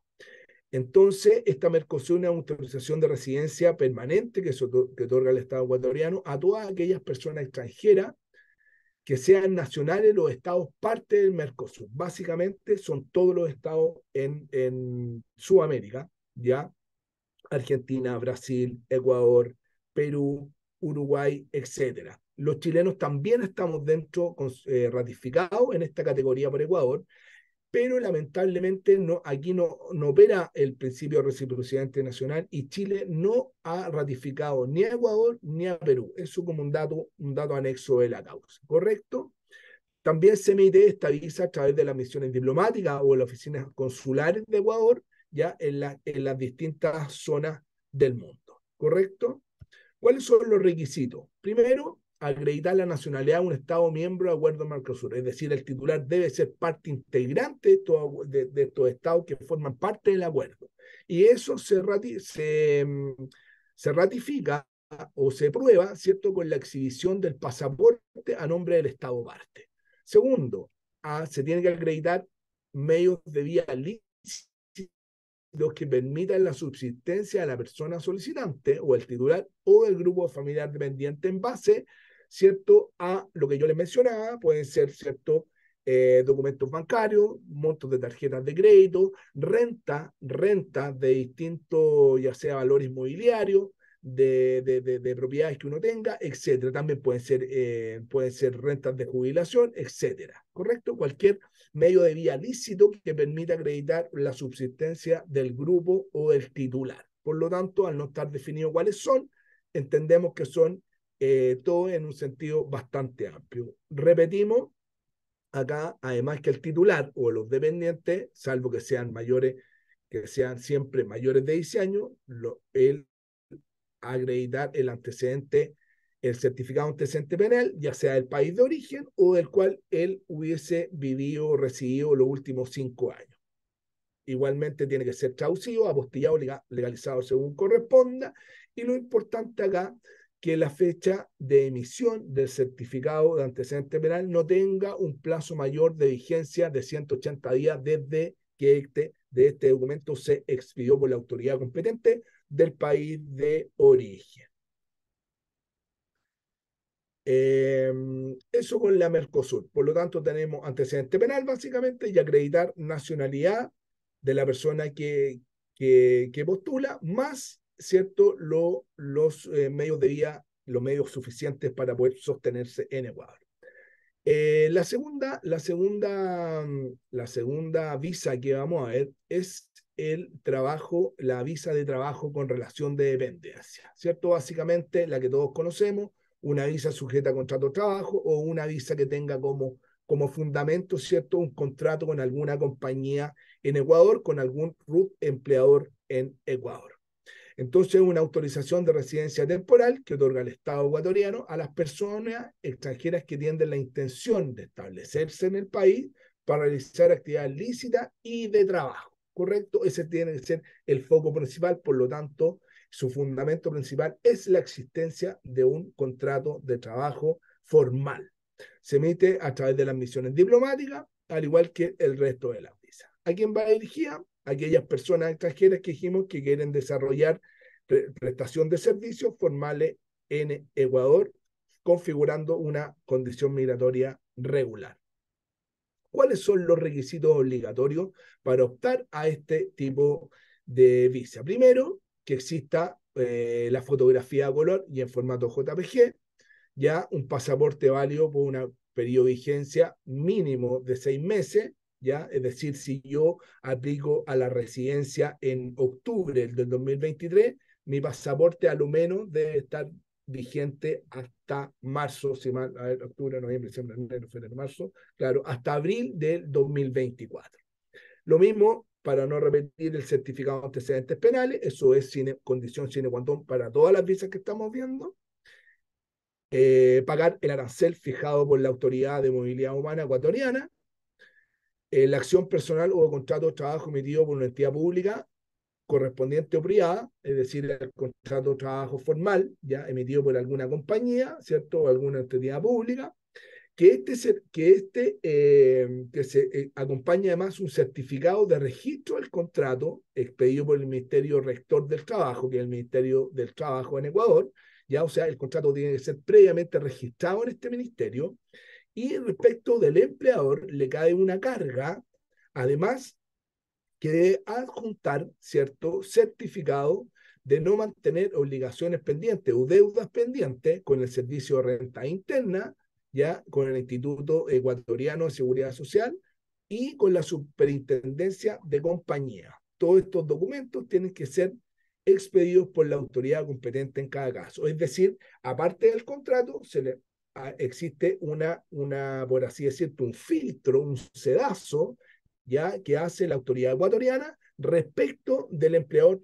Entonces, esta Mercosur es una autorización de residencia permanente que otorga el Estado ecuatoriano a todas aquellas personas extranjeras que sean nacionales de los estados parte del Mercosur. Básicamente son todos los estados en Sudamérica, ¿ya? Argentina, Brasil, Ecuador, Perú, Uruguay, etcétera. Los chilenos también estamos ratificados en esta categoría por Ecuador, pero lamentablemente aquí no opera el principio de reciprocidad internacional y Chile no ha ratificado ni a Ecuador ni a Perú. Eso como un dato anexo de la causa, ¿correcto? También se emite esta visa a través de las misiones diplomáticas o las oficinas consulares de Ecuador, ya en las distintas zonas del mundo, ¿correcto? ¿Cuáles son los requisitos? Primero, acreditar la nacionalidad de un Estado miembro de acuerdo al Mercosur, es decir, el titular debe ser parte integrante de estos estados que forman parte del acuerdo. Y eso se ratifica o se prueba, ¿cierto?, con la exhibición del pasaporte a nombre del Estado parte. Segundo, se tiene que acreditar medios de vía lícita los que permitan la subsistencia de la persona solicitante o el titular o del grupo familiar dependiente en base, ¿cierto?, a lo que yo les mencionaba, pueden ser, ¿cierto?, documentos bancarios, montos de tarjetas de crédito, renta de distintos, ya sea valores inmobiliarios, de propiedades que uno tenga, etcétera. También pueden ser rentas de jubilación, etcétera. ¿Correcto? Cualquier medio de vía lícito que permita acreditar la subsistencia del grupo o del titular. Por lo tanto, al no estar definido cuáles son, entendemos que son todo en un sentido bastante amplio. Repetimos, acá, además que el titular o los dependientes, salvo que sean siempre mayores de 10 años, el acreditar el certificado antecedente penal, ya sea del país de origen o del cual él hubiese vivido o residido los últimos 5 años. Igualmente tiene que ser traducido, apostillado, legalizado según corresponda, y lo importante acá, que la fecha de emisión del certificado de antecedente penal no tenga un plazo mayor de vigencia de 180 días desde que este documento se expidió por la autoridad competente del país de origen. Eso con la Mercosur. Por lo tanto, tenemos antecedente penal básicamente y acreditar nacionalidad de la persona que postula, más, ¿cierto?, los medios de vía, los medios suficientes para poder sostenerse en Ecuador. La segunda visa que vamos a ver es el trabajo, la visa de trabajo con relación de dependencia, ¿cierto? Básicamente la que todos conocemos, una visa sujeta a contrato de trabajo o una visa que tenga como fundamento, ¿cierto? Un contrato con alguna compañía en Ecuador, con algún RUT empleador en Ecuador. Entonces, una autorización de residencia temporal que otorga el Estado ecuatoriano a las personas extranjeras que tienen la intención de establecerse en el país para realizar actividades lícitas y de trabajo, ¿correcto? Ese tiene que ser el foco principal, por lo tanto, su fundamento principal es la existencia de un contrato de trabajo formal. Se emite a través de las misiones diplomáticas, al igual que el resto de las visas. ¿A quién va dirigida? Aquellas personas extranjeras que dijimos que quieren desarrollar prestación de servicios formales en Ecuador, configurando una condición migratoria regular. ¿Cuáles son los requisitos obligatorios para optar a este tipo de visa? Primero, que exista la fotografía a color y en formato JPG, ya un pasaporte válido por un periodo de vigencia mínimo de 6 meses, ya, es decir, si yo aplico a la residencia en octubre del 2023, mi pasaporte a lo menos debe estar vigente hasta marzo, si mal, a ver, octubre, noviembre, diciembre, enero, febrero, marzo, claro, hasta abril del 2024. Lo mismo para no repetir el certificado de antecedentes penales, eso es condición sine qua non para todas las visas que estamos viendo. Pagar el arancel fijado por la Autoridad de Movilidad Humana ecuatoriana, la acción personal o contrato de trabajo emitido por una entidad pública correspondiente o privada, es decir, el contrato de trabajo formal, ya emitido por alguna compañía, ¿cierto? O alguna entidad pública, que se acompaña además un certificado de registro del contrato expedido por el Ministerio Rector del Trabajo, que es el Ministerio del Trabajo en Ecuador, ya, o sea, el contrato tiene que ser previamente registrado en este ministerio, y respecto del empleador le cae una carga, además, que debe adjuntar cierto certificado de no mantener obligaciones pendientes o deudas pendientes con el Servicio de Renta Interna, ya con el Instituto Ecuatoriano de Seguridad Social y con la Superintendencia de Compañía. Todos estos documentos tienen que ser expedidos por la autoridad competente en cada caso. Es decir, aparte del contrato, existe por así decirlo, un filtro, un sedazo, ya que hace la autoridad ecuatoriana respecto del empleador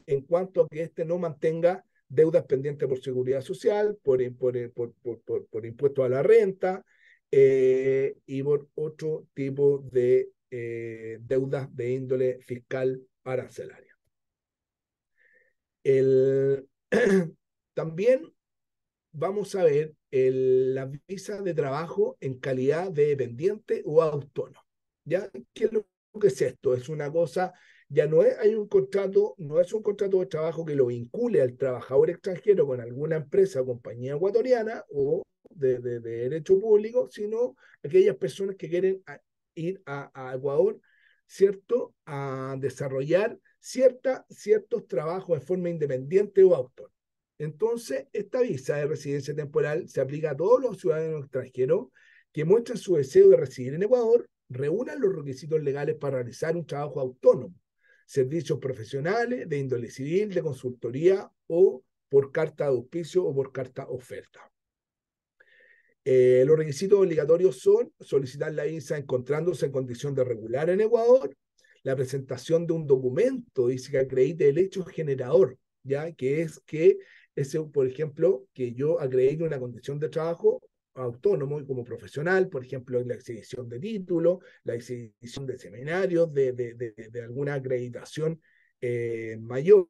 en cuanto a que éste no mantenga deudas pendientes por seguridad social, por impuestos a la renta y por otro tipo de deudas de índole fiscal arancelaria. También vamos a ver la visa de trabajo en calidad de dependiente o autónomo. ¿Ya? ¿Qué es lo que es esto? Es una cosa, ya no es, hay un contrato, no es un contrato de trabajo que lo vincule al trabajador extranjero con alguna empresa o compañía ecuatoriana o de derecho público, sino aquellas personas que quieren ir a Ecuador, ¿cierto? A desarrollar ciertos trabajos de forma independiente o autónoma. Entonces, esta visa de residencia temporal se aplica a todos los ciudadanos extranjeros que muestran su deseo de residir en Ecuador, reúnan los requisitos legales para realizar un trabajo autónomo, servicios profesionales de índole civil, de consultoría o por carta de auspicio o por carta oferta. Los requisitos obligatorios son solicitar la visa encontrándose en condición de regular en Ecuador, la presentación de un documento, dice que acredite el hecho generador, ya que es que ese, por ejemplo, que yo acredite una condición de trabajo autónomo y como profesional, por ejemplo, la exhibición de títulos, la exhibición de seminarios, de alguna acreditación mayor,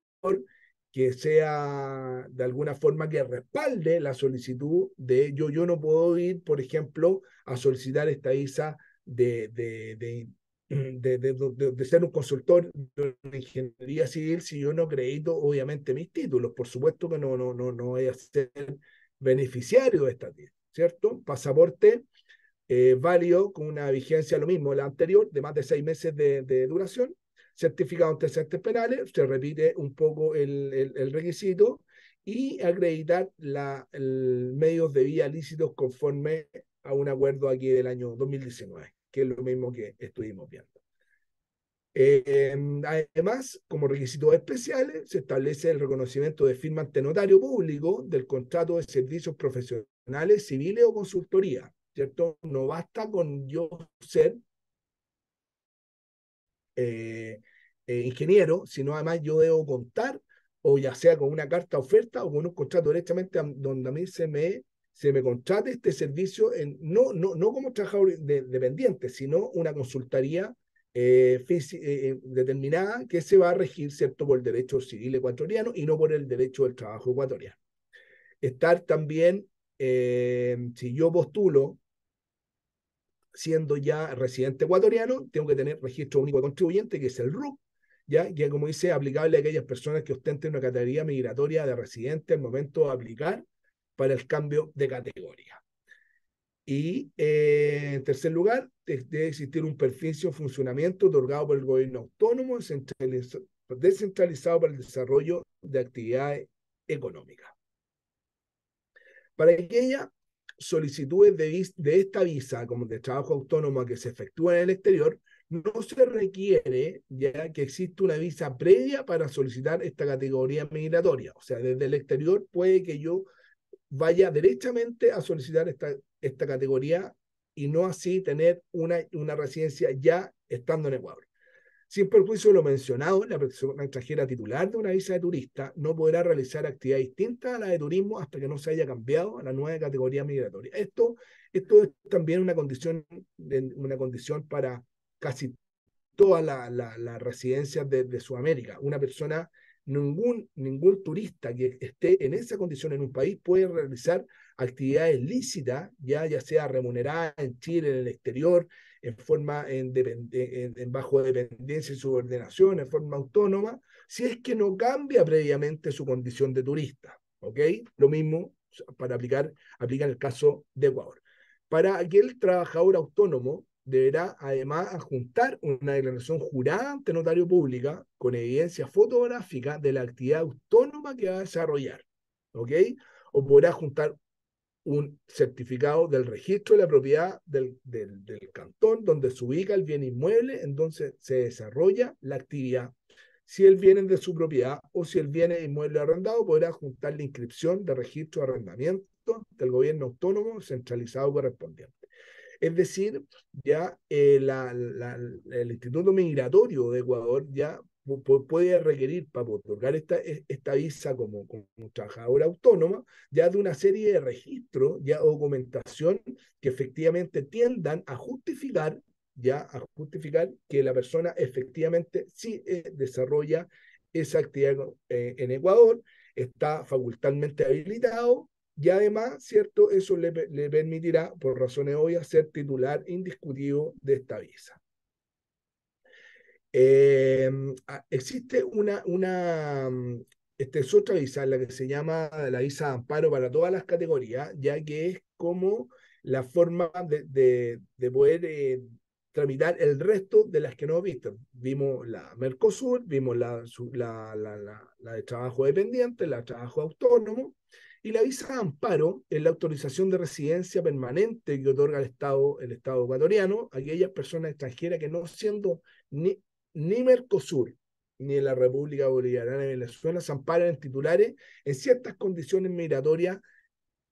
que sea de alguna forma que respalde la solicitud de yo no puedo ir, por ejemplo, a solicitar esta visa de ser un consultor de ingeniería civil si yo no acredito obviamente mis títulos. Por supuesto que no voy a ser beneficiario de esta visa, ¿cierto? Pasaporte válido con una vigencia, lo mismo, la anterior, de más de 6 meses de duración. Certificado de antecedentes penales, se repite un poco el requisito, y acreditar medios de vía lícitos conforme a un acuerdo aquí del año 2019, que es lo mismo que estuvimos viendo. Además, como requisitos especiales, se establece el reconocimiento de firma ante notario público del contrato de servicios profesionales, civiles o consultoría, ¿cierto? No basta con yo ser eh, ingeniero, sino además yo debo contar, o ya sea con una carta oferta o con un contrato directamente donde a mí se me contrate este servicio, no como trabajador dependiente, sino una consultoría determinada que se va a regir, ¿cierto?, por el derecho civil ecuatoriano y no por el derecho del trabajo ecuatoriano. Estar también, si yo postulo siendo ya residente ecuatoriano, tengo que tener registro único de contribuyente, que es el RUC, ya que, como dice, aplicable a aquellas personas que ostenten una categoría migratoria de residente al momento de aplicar para el cambio de categoría. Y en tercer lugar, debe existir un permiso de funcionamiento otorgado por el gobierno autónomo descentralizado para el desarrollo de actividades económicas. Para aquellas solicitudes de esta visa, como de trabajo autónomo que se efectúa en el exterior, no se requiere ya que existe una visa previa para solicitar esta categoría migratoria. O sea, desde el exterior puede que yo vaya derechamente a solicitar esta categoría y no así tener una residencia ya estando en Ecuador. Sin perjuicio de lo mencionado, la persona extranjera titular de una visa de turista no podrá realizar actividades distintas a la de turismo hasta que no se haya cambiado a la nueva categoría migratoria. Esto es también una condición para casi todas las residencias de Sudamérica. Una persona, ningún turista que esté en esa condición en un país puede realizar actividades lícitas, ya sea remunerada en Chile, en el exterior, en forma bajo dependencia y subordinación, en forma autónoma, si es que no cambia previamente su condición de turista. ¿Ok? Lo mismo aplica en el caso de Ecuador. Para aquel trabajador autónomo, deberá además adjuntar una declaración jurada ante notario pública con evidencia fotográfica de la actividad autónoma que va a desarrollar. ¿Ok? O podrá juntar un certificado del registro de la propiedad del cantón donde se ubica el bien inmueble en donde se desarrolla la actividad. Si el bien es de su propiedad o si el bien es inmueble arrendado, podrá juntar la inscripción de registro de arrendamiento del gobierno autónomo centralizado correspondiente. Es decir, ya el Instituto Migratorio de Ecuador ya puede requerir para otorgar esta visa como trabajadora autónoma, ya de una serie de registros, ya documentación que efectivamente tiendan a justificar que la persona efectivamente sí desarrolla esa actividad en Ecuador, está facultalmente habilitado y además, ¿cierto? Eso le permitirá, por razones obvias, ser titular indiscutido de esta visa. Eh, Existe esta es otra visa, la que se llama la visa de amparo para todas las categorías, ya que es como la forma de poder tramitar el resto de las que no hemos visto. Vimos la Mercosur, vimos la de trabajo dependiente, la de trabajo autónomo, y la visa de amparo es la autorización de residencia permanente que otorga el Estado ecuatoriano a aquellas personas extranjeras que no siendo ni Mercosur ni en la República Bolivariana de Venezuela se amparan en titulares en ciertas condiciones migratorias,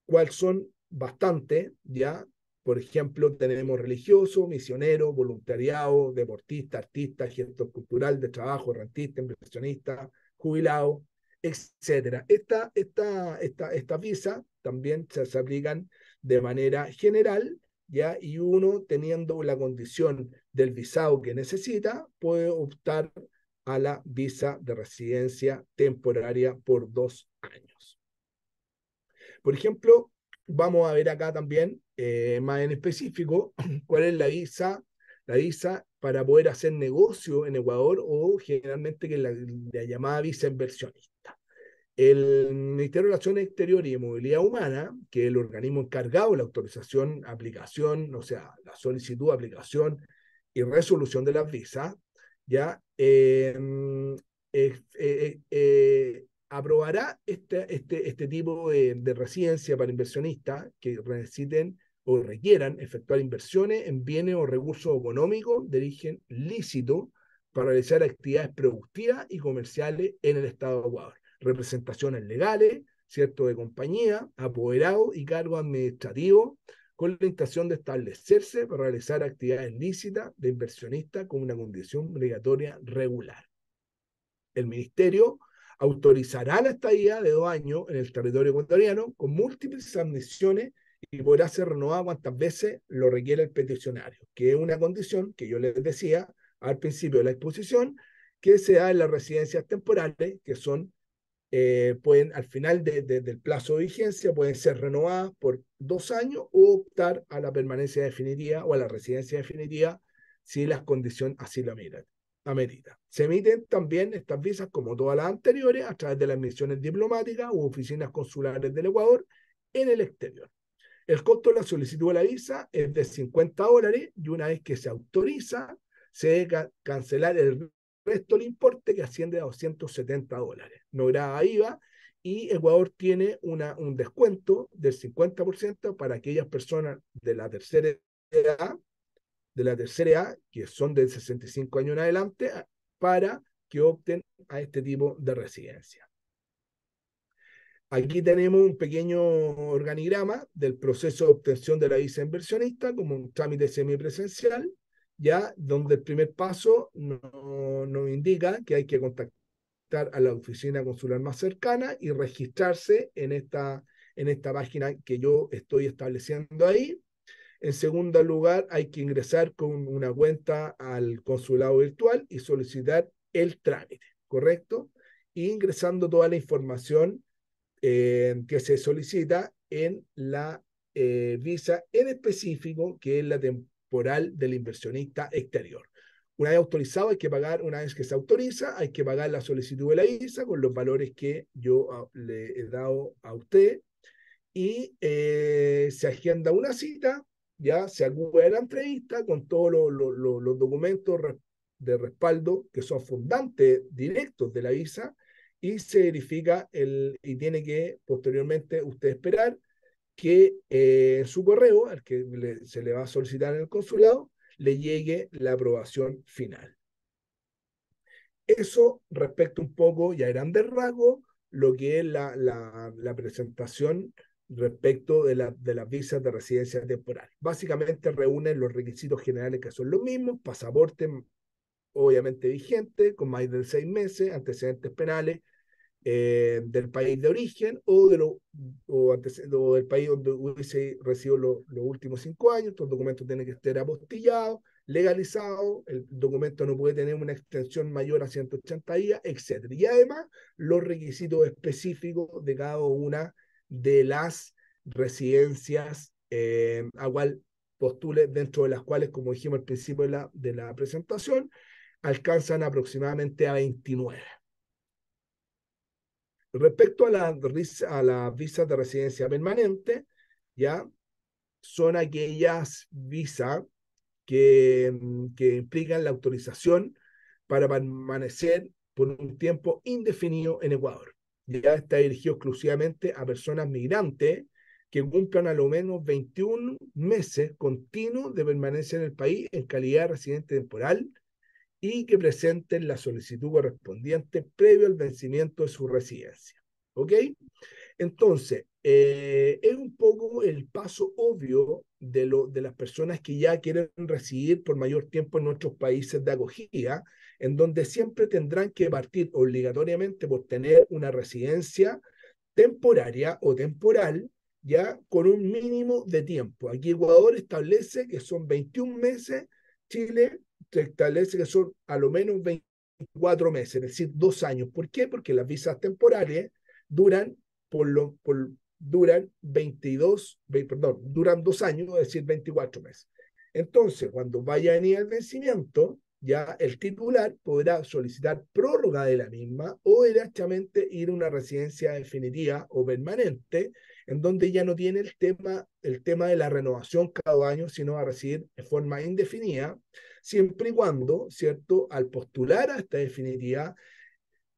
cuales son bastantes, ¿ya? Por ejemplo, tenemos religioso, misionero, voluntariado, deportista, artista, gestor cultural, de trabajo, rentista, inversionista, jubilado, etcétera. Esta visa también se aplican de manera general, ¿ya? Y uno, teniendo la condición del visado que necesita, puede optar a la visa de residencia temporaria por 2 años. Por ejemplo, vamos a ver acá también, más en específico, cuál es la visa para poder hacer negocio en Ecuador o generalmente que la llamada visa inversionista. El Ministerio de Relaciones Exteriores y Movilidad Humana, que es el organismo encargado de la autorización, aplicación, o sea, la solicitud, aplicación y resolución de las visas, ya aprobará este tipo de residencia para inversionistas que necesiten o requieran efectuar inversiones en bienes o recursos económicos de origen lícito para realizar actividades productivas y comerciales en el Estado de Ecuador. Representaciones legales, ¿cierto?, de compañía, apoderado y cargo administrativo, con la intención de establecerse para realizar actividades lícitas de inversionista con una condición obligatoria regular. El Ministerio autorizará la estadía de 2 años en el territorio ecuatoriano con múltiples admisiones y podrá ser renovada cuantas veces lo requiera el peticionario, que es una condición que yo les decía al principio de la exposición, que se da en las residencias temporales, que son, pueden, al final del plazo de vigencia, pueden ser renovadas por 2 años o optar a la permanencia definitiva o a la residencia definitiva si las condiciones así lo amerita. Se emiten también estas visas, como todas las anteriores, a través de las misiones diplomáticas u oficinas consulares del Ecuador en el exterior. El costo de la solicitud de la visa es de $50 y una vez que se autoriza, se debe cancelar el resto del importe, que asciende a $270. No grava IVA, y Ecuador tiene un descuento del 50% para aquellas personas de la tercera edad, que son de 65 años en adelante, para que opten a este tipo de residencia. Aquí tenemos un pequeño organigrama del proceso de obtención de la visa inversionista como un trámite semipresencial, ya donde el primer paso nos indica que hay que contactar a la oficina consular más cercana y registrarse en esta página que yo estoy estableciendo ahí. En segundo lugar, hay que ingresar con una cuenta al consulado virtual y solicitar el trámite, ¿correcto? Y ingresando toda la información que se solicita en la visa en específico, que es la temporal del inversionista exterior. Una vez autorizado, hay que pagar, una vez que se autoriza, hay que pagar la solicitud de la visa con los valores que yo le he dado a usted, y se agenda una cita, ya se acude a la entrevista con todos los documentos de respaldo que son fundantes directos de la visa, y se verifica y tiene que posteriormente usted esperar que en su correo, al que se le va a solicitar en el consulado, le llegue la aprobación final. Eso respecto un poco y a grandes rasgos lo que es la presentación respecto de las visas de residencia temporal. Básicamente reúnen los requisitos generales, que son los mismos: pasaporte obviamente vigente, con más de 6 meses, antecedentes penales, del país de origen o del país donde hubiese residido los últimos 5 años. Estos documentos tienen que estar apostillados, legalizados, el documento no puede tener una extensión mayor a 180 días, etc. Y además, los requisitos específicos de cada una de las residencias a cual postule, dentro de las cuales, como dijimos al principio de la presentación, alcanzan aproximadamente a 29. Respecto a las visas de residencia permanente, ya son aquellas visas que implican la autorización para permanecer por un tiempo indefinido en Ecuador. Ya está dirigido exclusivamente a personas migrantes que cumplan a lo menos 21 meses continuos de permanencia en el país en calidad de residente temporal y que presenten la solicitud correspondiente previo al vencimiento de su residencia. ¿Ok? Entonces, es un poco el paso obvio de las personas que ya quieren residir por mayor tiempo en nuestros países de acogida, en donde siempre tendrán que partir obligatoriamente por tener una residencia temporaria o temporal, ya con un mínimo de tiempo. Aquí Ecuador establece que son 21 meses, Chile establece que son a lo menos 24 meses, es decir, 2 años. ¿Por qué? Porque las visas temporales duran duran 2 años, es decir, 24 meses. Entonces, cuando vaya a venir el vencimiento, ya el titular podrá solicitar prórroga de la misma o directamente ir a una residencia definitiva o permanente, en donde ya no tiene el tema de la renovación cada año, sino va a residir de forma indefinida, siempre y cuando, ¿cierto?, al postular a esta definitiva,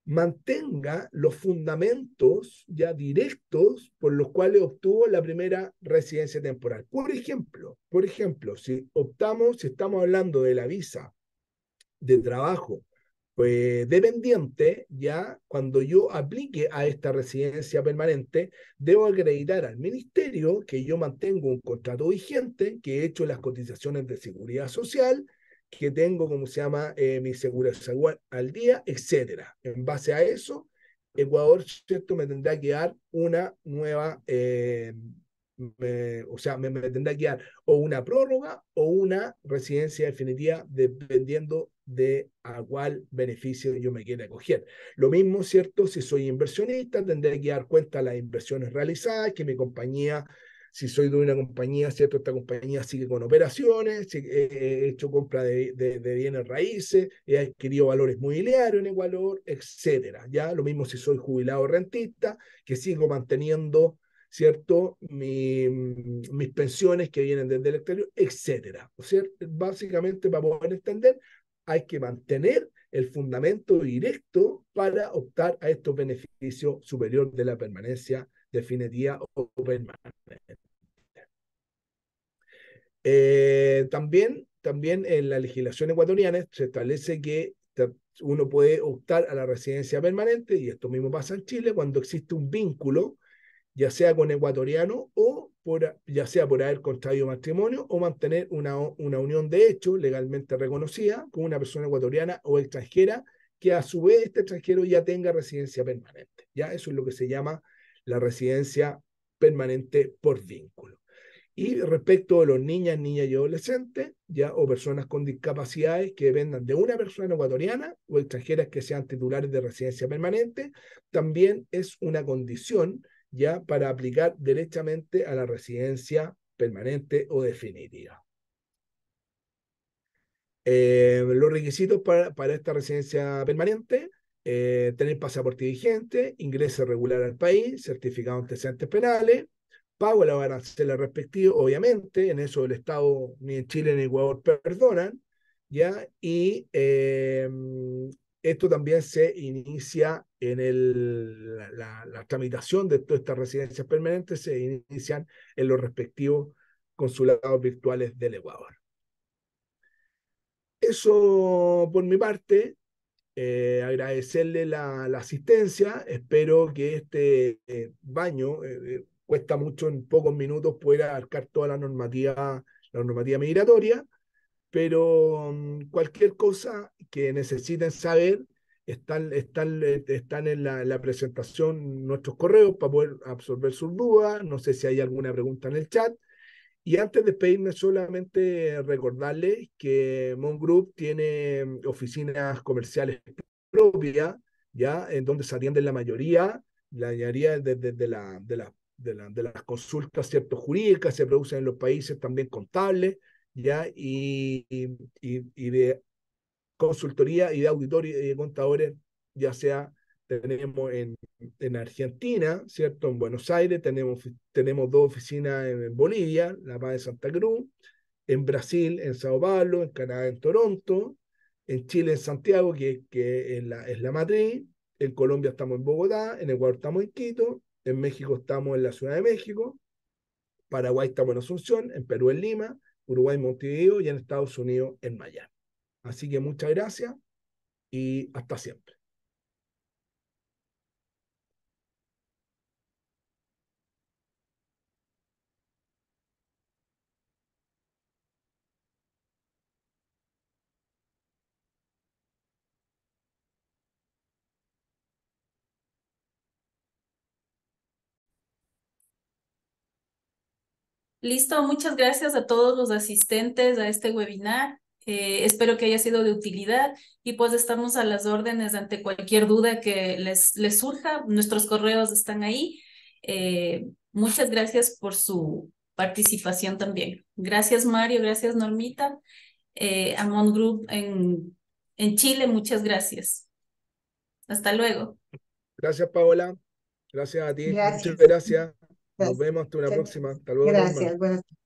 mantenga los fundamentos ya directos por los cuales obtuvo la primera residencia temporal. Por ejemplo, si estamos hablando de la visa de trabajo pues, dependiente, ya cuando yo aplique a esta residencia permanente, debo acreditar al ministerio que yo mantengo un contrato vigente, que he hecho las cotizaciones de seguridad social, que tengo, como se llama, mi seguridad social al día, etcétera. En base a eso, Ecuador, ¿cierto?, me tendrá que dar una nueva, o sea, me tendrá que dar o una prórroga o una residencia definitiva, dependiendo de a cuál beneficio yo me quiera acoger. Lo mismo, ¿cierto? Si soy inversionista, tendré que dar cuenta de las inversiones realizadas, que mi compañía, si soy de una compañía, ¿cierto? Esta compañía sigue con operaciones, he hecho compra de bienes raíces, he adquirido valores mobiliarios en Ecuador, etcétera. ¿Ya? Lo mismo si soy jubilado o rentista, que sigo manteniendo, ¿cierto? Mis pensiones que vienen desde el exterior, etcétera. O sea, básicamente, para poder entender, hay que mantener el fundamento directo para optar a estos beneficios superior de la permanencia definitiva o permanente. También en la legislación ecuatoriana se establece que uno puede optar a la residencia permanente, y esto mismo pasa en Chile, cuando existe un vínculo, ya sea con ecuatoriano o ya sea por haber contraído matrimonio o mantener una unión de hecho legalmente reconocida con una persona ecuatoriana o extranjera, que a su vez este extranjero ya tenga residencia permanente. ¿Ya? Eso es lo que se llama la residencia permanente por vínculo. Y respecto de los niñas y adolescentes, ya, o personas con discapacidades que dependan de una persona ecuatoriana o extranjeras que sean titulares de residencia permanente, también es una condición, ya, para aplicar derechamente a la residencia permanente o definitiva. Los requisitos para esta residencia permanente: tener pasaporte vigente, ingreso regular al país, certificado de antecedentes penales, pago de los aranceles respectivos, obviamente, en eso el Estado ni en Chile ni en Ecuador perdonan, ¿ya? Y esto también se inicia en la tramitación de todas estas residencias permanentes, se inician en los respectivos consulados virtuales del Ecuador. Eso por mi parte. Agradecerle la asistencia. Espero que este baño, cuesta mucho en pocos minutos poder abarcar toda la normativa migratoria, pero cualquier cosa que necesiten saber, están en la presentación nuestros correos para poder absorber sus dudas. No sé si hay alguna pregunta en el chat. Y antes de despedirme, solamente recordarles que Mon Group tiene oficinas comerciales propias, ya, en donde se atienden la mayoría de las consultas, ¿cierto?, jurídicas, se producen en los países también contables, ya, y de consultoría y de auditores y de contadores, ya sea tenemos en Argentina, ¿cierto? En Buenos Aires, tenemos dos oficinas en Bolivia, La Paz de Santa Cruz, en Brasil, en Sao Paulo, en Canadá, en Toronto, en Chile, en Santiago, que es la matriz, en Colombia estamos en Bogotá, en Ecuador estamos en Quito, en México estamos en la Ciudad de México, Paraguay estamos en Asunción, en Perú en Lima, Uruguay en Montevideo y en Estados Unidos en Miami. Así que muchas gracias y hasta siempre. Listo, muchas gracias a todos los asistentes a este webinar. Espero que haya sido de utilidad y pues estamos a las órdenes ante cualquier duda que les surja. Nuestros correos están ahí. Muchas gracias por su participación también. Gracias, Mario. Gracias, Normita. Amon Group en Chile, muchas gracias. Hasta luego. Gracias, Paola. Gracias a ti. Muchas Gracias. gracias. Nos Gracias. vemos hasta una próxima. Hasta luego, Norma. Gracias. Buenas